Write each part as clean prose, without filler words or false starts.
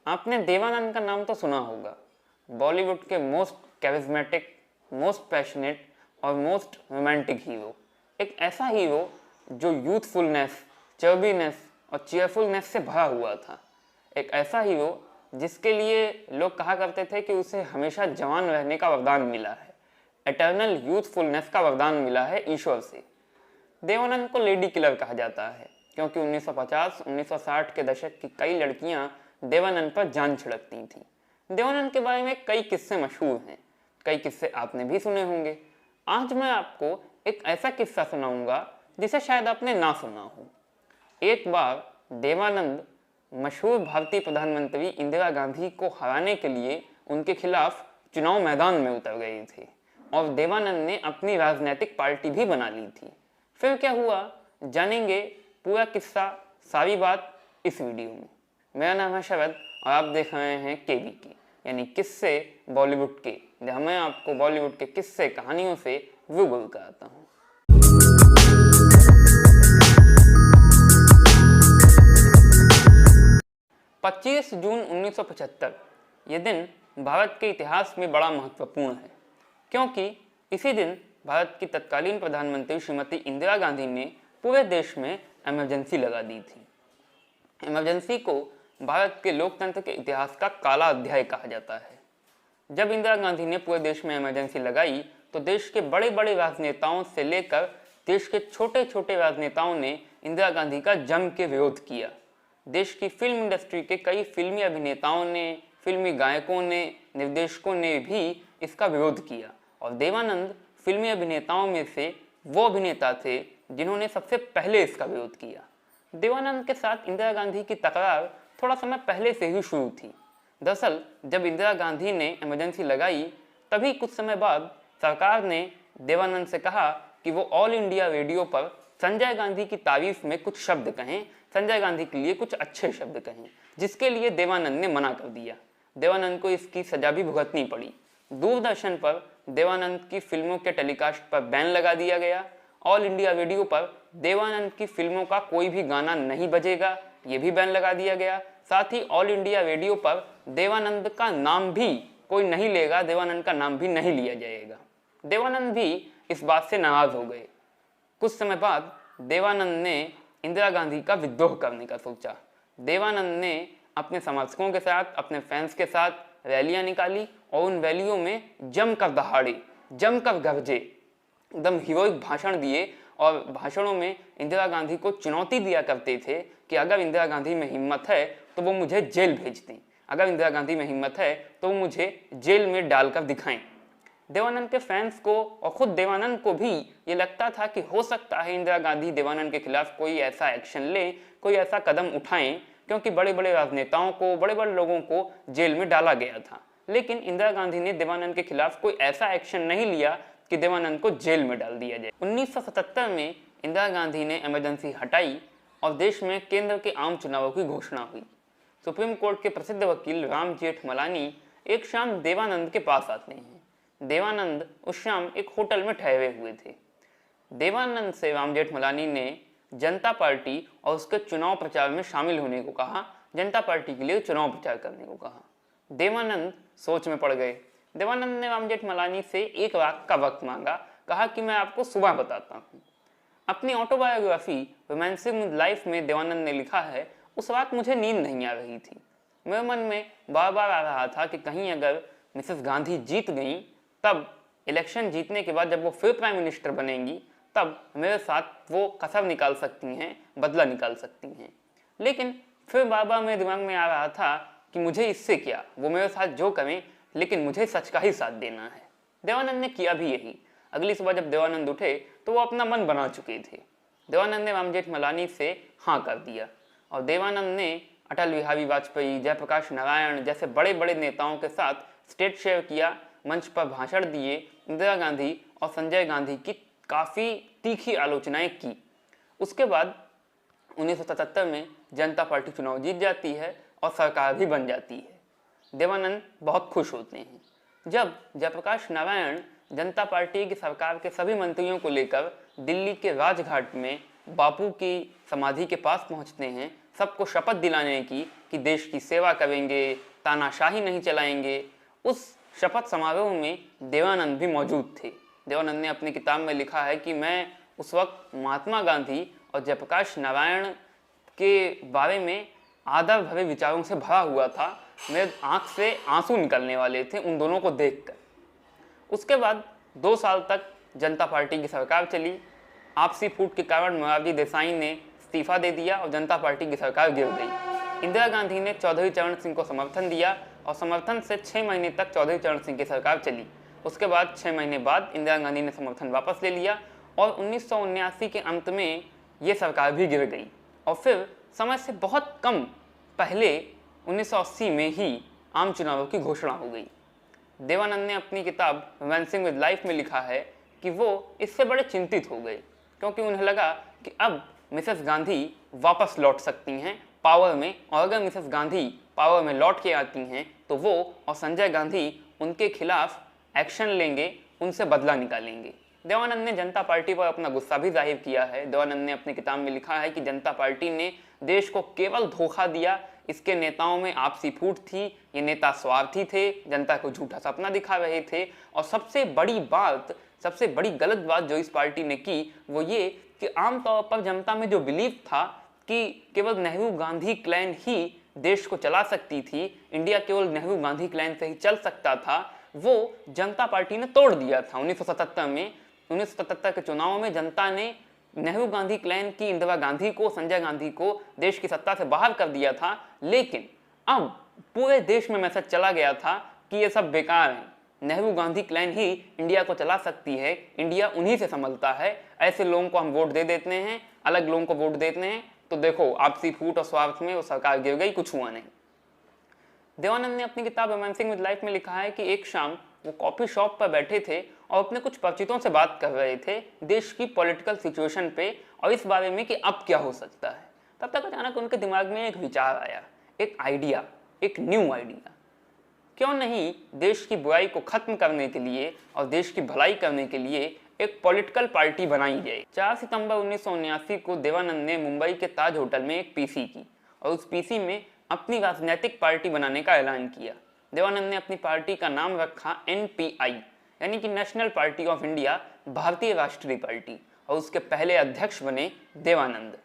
आपने देवानंद का नाम तो सुना होगा। बॉलीवुड के मोस्ट कैरिज्मेटिक, मोस्ट पैशनेट और मोस्ट रोमांटिक हीरो। एक ऐसा हीरो जो यूथफुलनेस, चर्बीनेस और चीयरफुलनेस से भरा हुआ था। एक ऐसा हीरो जिसके लिए लोग कहा करते थे कि उसे हमेशा जवान रहने का वरदान मिला है, एटर्नल यूथफुलनेस का वरदान मिला है ईश्वर से। देवानंद को लेडी किलर कहा जाता है क्योंकि 1950-1960 के दशक की कई लड़कियां देवानंद पर जान छिड़कती थीं। देवानंद के बारे में कई किस्से मशहूर हैं, कई किस्से आपने भी सुने होंगे। आज मैं आपको एक ऐसा किस्सा सुनाऊंगा जिसे शायद आपने ना सुना हो। एक बार देवानंद मशहूर भारतीय प्रधानमंत्री इंदिरा गांधी को हराने के लिए उनके खिलाफ चुनाव मैदान में उतर गए थे और देवानंद ने अपनी राजनीतिक पार्टी भी बना ली थी। फिर क्या हुआ जानेंगे पूरा किस्सा, सारी बात इस वीडियो में। मेरा नाम है शरद और आप देख रहे हैं केबीके यानी किस्से बॉलीवुड के, जहां मैं आपको बॉलीवुड के किस्से कहानियों से रूबरू कराता हूँ। 25 जून 1975 ये दिन भारत के इतिहास में बड़ा महत्वपूर्ण है क्योंकि इसी दिन भारत की तत्कालीन प्रधानमंत्री श्रीमती इंदिरा गांधी ने पूरे देश में इमरजेंसी लगा दी थी। इमरजेंसी को भारत के लोकतंत्र के इतिहास का काला अध्याय कहा जाता है। जब इंदिरा गांधी ने पूरे देश में इमरजेंसी लगाई तो देश के बड़े बड़े राजनेताओं से लेकर देश के छोटे छोटे राजनेताओं ने इंदिरा गांधी का जम के विरोध किया। देश की फिल्म इंडस्ट्री के कई फिल्मी अभिनेताओं ने, फिल्मी गायकों ने, निर्देशकों ने भी इसका विरोध किया और देवानंद फिल्मी अभिनेताओं में से वो अभिनेता थे जिन्होंने सबसे पहले इसका विरोध किया। देवानंद के साथ इंदिरा गांधी की तकरार थोड़ा समय पहले से ही शुरू थी। दरअसल जब इंदिरा गांधी ने इमरजेंसी लगाई तभी कुछ समय बाद सरकार ने देवानंद से कहा कि वो ऑल इंडिया रेडियो पर संजय गांधी की तारीफ में कुछ शब्द कहें, संजय गांधी के लिए कुछ अच्छे शब्द कहें, जिसके लिए देवानंद ने मना कर दिया। देवानंद को इसकी सजा भी भुगतनी पड़ी। दूरदर्शन पर देवानंद की फिल्मों के टेलीकास्ट पर बैन लगा दिया गया। ऑल इंडिया रेडियो पर देवानंद की फिल्मों का कोई भी गाना नहीं बजेगा, ये भी बैन लगा दिया गया। साथ ही ऑल इंडिया रेडियो पर देवानंद का नाम भी कोई नहीं लेगा, देवानंद का नाम भी नहीं लिया जाएगा। देवानंद भी इस बात से नाराज हो गए। कुछ समय बाद देवानंद ने इंदिरा गांधी का विद्रोह करने का सोचा। देवानंद ने अपने समर्थकों के साथ, अपने फैंस के साथ रैलियां निकाली और उन रैलियों में जमकर दहाड़े, जमकर गरजे, एकदम हीरोइक भाषण दिए और भाषणों में इंदिरा गांधी को चुनौती दिया करते थे कि अगर इंदिरा गांधी में हिम्मत है तो वो मुझे जेल भेज दें, अगर इंदिरा गांधी में हिम्मत है तो वो मुझे जेल में डालकर दिखाएं। देवानंद के फैंस को और खुद देवानंद को भी ये लगता था कि हो सकता है इंदिरा गांधी देवानंद के खिलाफ कोई ऐसा एक्शन ले, कोई ऐसा कदम उठाएं, क्योंकि बड़े बड़े राजनेताओं को, बड़े बड़े लोगों को जेल में डाला गया था। लेकिन इंदिरा गांधी ने देवानंद के खिलाफ कोई ऐसा एक्शन नहीं लिया कि देवानंद को जेल में डाल दिया जाए। 1977 में इंदिरा गांधी ने इमरजेंसी हटाई और देश में केंद्र के आम चुनावों की घोषणा हुई। सुप्रीम कोर्ट के प्रसिद्ध वकील राम जेठमलानी एक शाम देवानंद के पास आते हैं। देवानंद उस शाम एक होटल में ठहरे हुए थे। देवानंद से राम जेठमलानी ने जनता पार्टी और उसके चुनाव प्रचार में शामिल होने को कहा, जनता पार्टी के लिए चुनाव प्रचार करने को कहा। देवानंद सोच में पड़ गए। देवानंद ने राम जेठमलानी से एक रात का वक्त मांगा, कहा कि मैं आपको सुबह बताता हूँ। अपनी ऑटोबायोग्राफी रोमांसिंग लाइफ में देवानंद ने लिखा है, उस रात मुझे नींद नहीं आ रही थी। मेरे मन में बार बार आ रहा था कि कहीं अगर मिसेस गांधी जीत गई, तब इलेक्शन जीतने के बाद जब वो फिर प्राइम मिनिस्टर बनेंगी, तब मेरे साथ वो कसर निकाल सकती हैं, बदला निकाल सकती हैं। लेकिन फिर बार बार मेरे दिमाग में आ रहा था कि मुझे इससे क्या, वो मेरे साथ जो करें, लेकिन मुझे सच का ही साथ देना है। देवानंद ने किया भी यही। अगली सुबह जब देवानंद उठे तो वो अपना मन बना चुके थे। देवानंद ने राम जेठमलानी से हाँ कर दिया और देवानंद ने अटल बिहारी वाजपेयी, जयप्रकाश नारायण जैसे बड़े बड़े नेताओं के साथ स्टेज शेयर किया, मंच पर भाषण दिए, इंदिरा गांधी और संजय गांधी की काफ़ी तीखी आलोचनाएं की। उसके बाद 1977 में जनता पार्टी चुनाव जीत जाती है और सरकार भी बन जाती है। देवानंद बहुत खुश होते हैं। जब जयप्रकाश नारायण जनता पार्टी की सरकार के सभी मंत्रियों को लेकर दिल्ली के राजघाट में बापू की समाधि के पास पहुंचते हैं, सबको शपथ दिलाने की कि देश की सेवा करेंगे, तानाशाही नहीं चलाएंगे, उस शपथ समारोह में देवानंद भी मौजूद थे। देवानंद ने अपनी किताब में लिखा है कि मैं उस वक्त महात्मा गांधी और जयप्रकाश नारायण के बारे में आदर भरे विचारों से भरा हुआ था। मेरे आंख से आंसू निकलने वाले थे उन दोनों को देखकर। उसके बाद 2 साल तक जनता पार्टी की सरकार चली। आपसी फूट के कारण मोरारजी देसाई ने इस्तीफा दे दिया और जनता पार्टी की सरकार गिर गई। इंदिरा गांधी ने चौधरी चरण सिंह को समर्थन दिया और समर्थन से 6 महीने तक चौधरी चरण सिंह की सरकार चली। उसके बाद 6 महीने बाद इंदिरा गांधी ने समर्थन वापस ले लिया और 1979 के अंत में ये सरकार भी गिर गई। और फिर समय से बहुत कम पहले 1980 में ही आम चुनावों की घोषणा हो गई। देवानंद ने अपनी किताब रोमांसिंग विद लाइफ में लिखा है कि वो इससे बड़े चिंतित हो गए, क्योंकि उन्हें लगा कि अब मिसेस गांधी वापस लौट सकती हैं पावर में, और अगर मिसेस गांधी पावर में लौट के आती हैं तो वो और संजय गांधी उनके खिलाफ एक्शन लेंगे, उनसे बदला निकालेंगे। देवानंद ने जनता पार्टी पर अपना गुस्सा भी जाहिर किया है। देवानंद ने अपनी किताब में लिखा है कि जनता पार्टी ने देश को केवल धोखा दिया, इसके नेताओं में आपसी फूट थी, ये नेता स्वार्थी थे, जनता को झूठा सपना दिखा रहे थे, और सबसे बड़ी गलत बात जो इस पार्टी ने की वो ये कि आमतौर पर जनता में जो बिलीफ था कि केवल नेहरू गांधी क्लैन ही देश को चला सकती थी, इंडिया केवल नेहरू गांधी क्लैन से ही चल सकता था, वो जनता पार्टी ने तोड़ दिया था। 1977 के चुनाव में जनता ने नेहरू गांधी क्लैन की इंदिरा गांधी को, संजय गांधी को देश की सत्ता से बाहर कर दिया था, लेकिन अब पूरे देश में मैसेज चला गया था कि ये सब बेकार है, नेहरू गांधी क्लैन ही इंडिया को चला सकती है, इंडिया उन्हीं से संभलता है, ऐसे लोगों को हम वोट दे देते हैं, अलग लोगों को वोट देते हैं, तो देखो आपसी फूट और स्वार्थ में वो सरकार गिर गई, कुछ हुआ नहीं। देवानंद ने अपनी किताब रोमांसिंग विद लाइफ में लिखा है कि एक शाम वो कॉफी शॉप पर बैठे थे और अपने कुछ परिचितों से बात कर रहे थे देश की पॉलिटिकल सिचुएशन पे और इस बारे में कि अब क्या हो सकता है। तब तक अचानक उनके दिमाग में एक विचार आया, एक आइडिया, एक न्यू आइडिया। क्यों नहीं देश की बुराई को खत्म करने के लिए और देश की भलाई करने के लिए एक पॉलिटिकल पार्टी बनाई जाए। 4 सितंबर 1979 को देवानंद ने मुंबई के ताज होटल में एक पीसी की और उस पीसी में अपनी राजनीतिक पार्टी बनाने का ऐलान किया। देवानंद ने अपनी पार्टी का नाम रखा NPI, यानी कि नेशनल पार्टी ऑफ इंडिया, भारतीय राष्ट्रीय पार्टी, और उसके पहले अध्यक्ष बने देवानंद।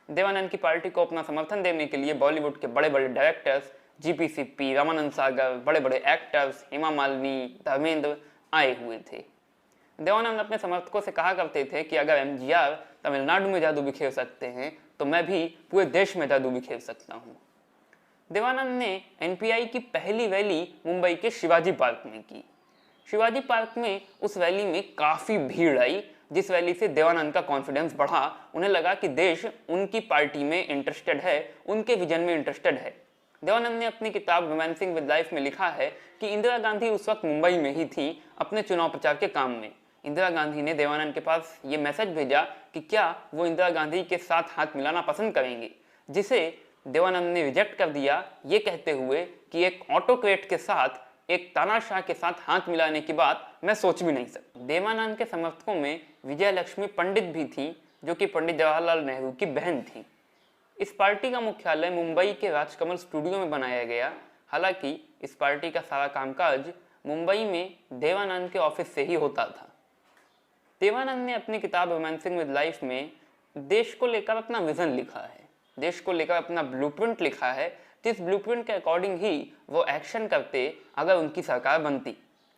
देवानंद की पार्टी को अपना समर्थन देने के लिए बॉलीवुड के बड़े बड़े डायरेक्टर्स GP सिप्पी, रामानंद सागर, बड़े बड़े एक्टर्स हेमा मालिनी, धर्मेंद्र आए हुए थे। देवानंद अपने समर्थकों से कहा करते थे कि अगर MGR तमिलनाडु में जादू बिखेर सकते हैं तो मैं भी पूरे देश में जादू बिखेर सकता हूँ। देवानंद ने NPI की पहली रैली मुंबई के शिवाजी पार्क में की। शिवाजी पार्क में उस रैली में काफ़ी भीड़ आई, जिस रैली से देवानंद का कॉन्फिडेंस बढ़ा। उन्हें लगा कि देश उनकी पार्टी में इंटरेस्टेड है, उनके विजन में इंटरेस्टेड है। देवानंद ने अपनी किताब रोमांसिंग विद लाइफ में लिखा है कि इंदिरा गांधी उस वक्त मुंबई में ही थी अपने चुनाव प्रचार के काम में। इंदिरा गांधी ने देवानंद के पास ये मैसेज भेजा कि क्या वो इंदिरा गांधी के साथ हाथ मिलाना पसंद करेंगे, जिसे देवानंद ने रिजेक्ट कर दिया, ये कहते हुए कि एक ऑटोक्रेट के साथ, एक तानाशाह के साथ हाथ मिलाने की बात मैं सोच भी नहीं सकता। देवानंद के समर्थकों में विजय लक्ष्मी पंडित भी थी, जो कि पंडित जवाहरलाल नेहरू की बहन थी। इस पार्टी का मुख्यालय मुंबई के राजकमल स्टूडियो में बनाया गया। हालांकि इस पार्टी का सारा कामकाज मुंबई में देवानंद के ऑफिस से ही होता था। देवानंद ने अपनी किताब रोमांसिंग विद लाइफ में देश को लेकर अपना विजन लिखा है, देश को लेकर अपना ब्लूप्रिंट लिखा है, जिस ब्लूप्रिंट के अकॉर्डिंग ही वो एक्शन करते अगर उनकी सरकार बनती।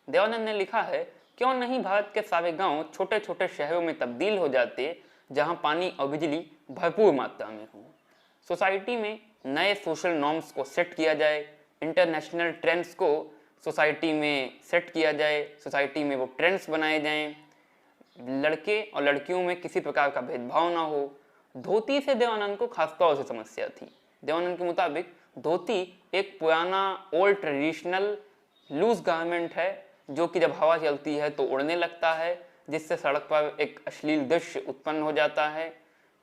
देवानंद ने लिखा है, क्यों नहीं भारत के सारे गांव छोटे छोटे शहरों में तब्दील हो जाते जहां पानी और बिजली भरपूर मात्रा में हो। सोसाइटी में नए सोशल नॉर्म्स को सेट किया जाए, इंटरनेशनल ट्रेंड्स को सोसाइटी में सेट किया जाए, सोसाइटी में वो ट्रेंड्स बनाए जाएं, लड़के और लड़कियों में किसी प्रकार का भेदभाव ना हो। धोती से देवानंद को खासतौर से समस्या थी। देवानंद के मुताबिक धोती एक पुराना ओल्ड ट्रेडिशनल लूज गारमेंट है, जो कि जब हवा चलती है तो उड़ने लगता है, जिससे सड़क पर एक अश्लील दृश्य उत्पन्न हो जाता है।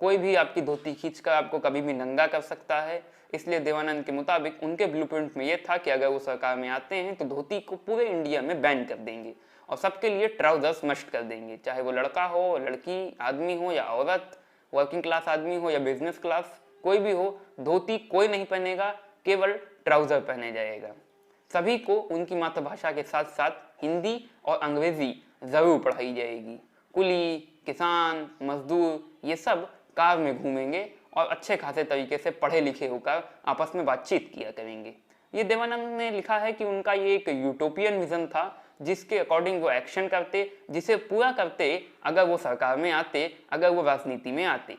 कोई भी आपकी धोती खींचकर आपको कभी भी नंगा कर सकता है। इसलिए देवानंद के मुताबिक उनके ब्लूप्रिंट में यह था कि अगर वो सरकार में आते हैं तो धोती को पूरे इंडिया में बैन कर देंगे और सबके लिए ट्राउजर्स मस्ट कर देंगे, चाहे वो लड़का हो, लड़की, आदमी हो या औरत, वर्किंग क्लास आदमी हो या बिजनेस क्लास, कोई भी हो, धोती कोई नहीं पहनेगा, केवल ट्राउजर पहने जाएगा। सभी को उनकी मातृभाषा के साथ साथ हिंदी और अंग्रेजी जरूर पढ़ाई जाएगी। कुली, किसान, मजदूर ये सब कार में घूमेंगे और अच्छे खासे तरीके से पढ़े लिखे होकर आपस में बातचीत किया करेंगे। ये देवानंद ने लिखा है कि उनका ये एक यूटोपियन विजन था जिसके अकॉर्डिंग वो एक्शन करते, जिसे पूरा करते अगर वो सरकार में आते, अगर वो राजनीति में आते।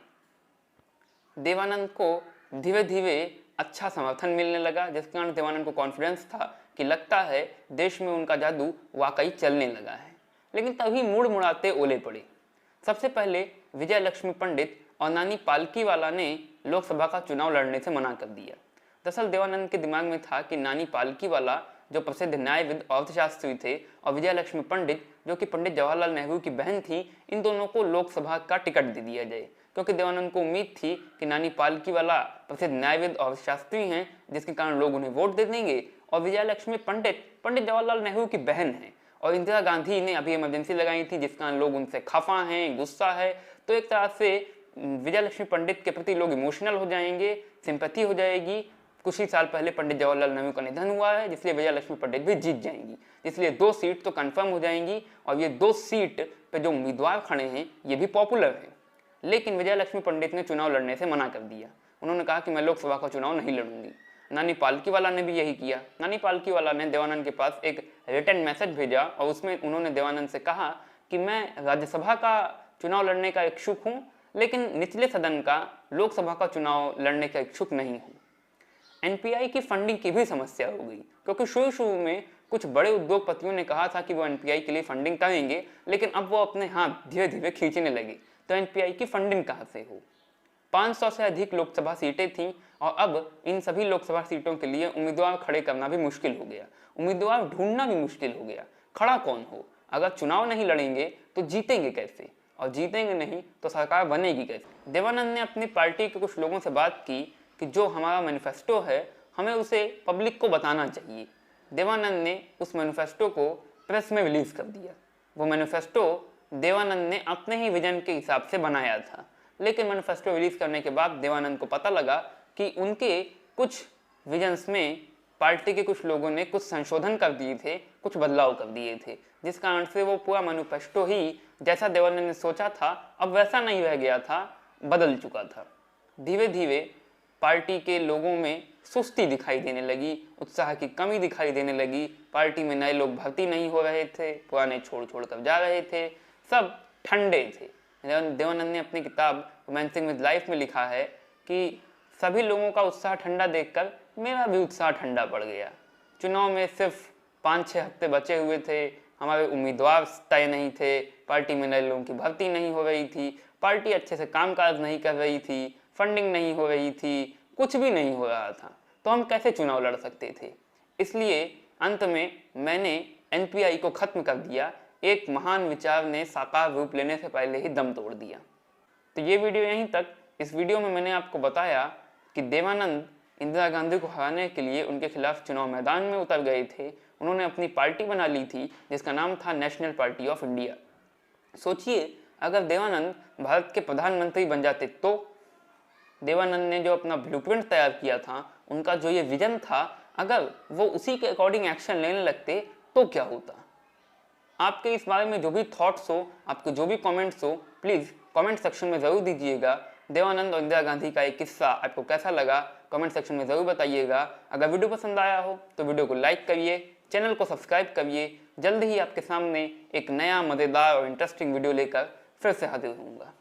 देवानंद को धीरे धीरे अच्छा समर्थन मिलने लगा, जिसके कारण देवानंद को कॉन्फिडेंस था कि लगता है देश में उनका जादू वाकई चलने लगा है। लेकिन तभी मुड़ मुड़ाते ओले पड़े। सबसे पहले विजय लक्ष्मी पंडित और नानी पालकीवाला ने लोकसभा का चुनाव लड़ने से मना कर दिया। दरअसल देवानंद के दिमाग में था कि नानी पालकीवाला जो प्रसिद्ध न्यायविद अर्थशास्त्री थे और विजय लक्ष्मी पंडित जो कि पंडित जवाहरलाल नेहरू की बहन थी, इन दोनों को लोकसभा का टिकट दे दिया जाए, क्योंकि देवानंद को उम्मीद थी कि नानी पालकीवाला प्रसिद्ध न्यायविद अर्थशास्त्री हैं, जिसके कारण लोग उन्हें वोट दे देंगे, और विजय लक्ष्मी पंडित पंडित जवाहरलाल नेहरू की बहन है और इंदिरा गांधी ने अभी इमरजेंसी लगाई थी, जिस कारण लोग उनसे खफा हैं, गुस्सा है। तो एक तरह से विजय लक्ष्मी पंडित के प्रति लोग इमोशनल हो जाएंगे, सिंपैथी हो जाएगी। कुछ ही साल पहले पंडित जवाहरलाल नेहरू का निधन हुआ है, जिसलिए विजय लक्ष्मी पंडित भी जीत जाएंगी, इसलिए 2 सीट तो कंफर्म हो जाएंगी और ये 2 सीट पे जो उम्मीदवार खड़े हैं ये भी पॉपुलर हैं। लेकिन विजय लक्ष्मी पंडित ने चुनाव लड़ने से मना कर दिया। उन्होंने कहा कि मैं लोकसभा का चुनाव नहीं लड़ूंगी। नानी पालकीवाला ने भी यही किया। नानी पालकीवाला ने देवानंद के पास एक रिटन मैसेज भेजा और उसमें उन्होंने देवानंद से कहा कि मैं राज्यसभा का चुनाव लड़ने का इच्छुक हूँ, लेकिन निचले सदन का लोकसभा का चुनाव लड़ने का इच्छुक नहीं हूँ। एनपीआई की फंडिंग की भी समस्या हो गई, क्योंकि शुरू में कुछ बड़े उद्योगपतियों ने कहा था कि वो एनपीआई के लिए फंडिंग करेंगे, लेकिन अब वो अपने हाथ धीरे धीरे खींचने लगे। तो एनपीआई की फंडिंग कहाँ से हो? 500 से अधिक लोकसभा सीटें थीं और अब इन सभी लोकसभा सीटों के लिए उम्मीदवार खड़े करना भी मुश्किल हो गया, उम्मीदवार ढूंढना भी मुश्किल हो गया। खड़ा कौन हो? अगर चुनाव नहीं लड़ेंगे तो जीतेंगे कैसे, और जीतेंगे नहीं तो सरकार बनेगी कैसे? देवानंद ने अपनी पार्टी के कुछ लोगों से बात की कि जो हमारा मैनिफेस्टो है हमें उसे पब्लिक को बताना चाहिए। देवानंद ने उस मैनिफेस्टो को प्रेस में रिलीज कर दिया। वो मैनिफेस्टो देवानंद ने अपने ही विजन के हिसाब से बनाया था, लेकिन मैनिफेस्टो रिलीज करने के बाद देवानंद को पता लगा कि उनके कुछ विजन्स में पार्टी के कुछ लोगों ने कुछ संशोधन कर दिए थे, कुछ बदलाव कर दिए थे, जिस कारण से वो पूरा मैनिफेस्टो ही जैसा देवानंद ने सोचा था अब वैसा नहीं रह गया था, बदल चुका था। धीरे धीरे पार्टी के लोगों में सुस्ती दिखाई देने लगी, उत्साह की कमी दिखाई देने लगी। पार्टी में नए लोग भर्ती नहीं हो रहे थे, पुराने छोड़ छोड़ कर जा रहे थे, सब ठंडे थे। देवानंद ने अपनी किताब रोमांसिंग विद लाइफ में लिखा है कि सभी लोगों का उत्साह ठंडा देखकर मेरा भी उत्साह ठंडा पड़ गया। चुनाव में सिर्फ 5-6 हफ्ते बचे हुए थे, हमारे उम्मीदवार तय नहीं थे, पार्टी में नए लोगों की भर्ती नहीं हो रही थी, पार्टी अच्छे से कामकाज नहीं कर रही थी, फंडिंग नहीं हो रही थी, कुछ भी नहीं हो रहा था, तो हम कैसे चुनाव लड़ सकते थे? इसलिए अंत में मैंने एनपीआई को खत्म कर दिया। एक महान विचार ने साकार रूप लेने से पहले ही दम तोड़ दिया। तो ये वीडियो यहीं तक। इस वीडियो में मैंने आपको बताया कि देवानंद इंदिरा गांधी को हराने के लिए उनके खिलाफ चुनाव मैदान में उतर गए थे। उन्होंने अपनी पार्टी बना ली थी जिसका नाम था नेशनल पार्टी ऑफ इंडिया। सोचिए अगर देवानंद भारत के प्रधानमंत्री बन जाते तो? देवानंद ने जो अपना ब्लूप्रिंट तैयार किया था, उनका जो ये विजन था, अगर वो उसी के अकॉर्डिंग एक्शन लेने लगते तो क्या होता? आपके इस बारे में जो भी थॉट्स हो, आपके जो भी कमेंट्स हो, प्लीज़ कमेंट सेक्शन में ज़रूर दीजिएगा। देवानंद और इंदिरा गांधी का एक किस्सा आपको कैसा लगा कमेंट सेक्शन में ज़रूर बताइएगा। अगर वीडियो पसंद आया हो तो वीडियो को लाइक करिए, चैनल को सब्सक्राइब करिए। जल्द ही आपके सामने एक नया मज़ेदार और इंटरेस्टिंग वीडियो लेकर फिर से हाजिर होऊंगा।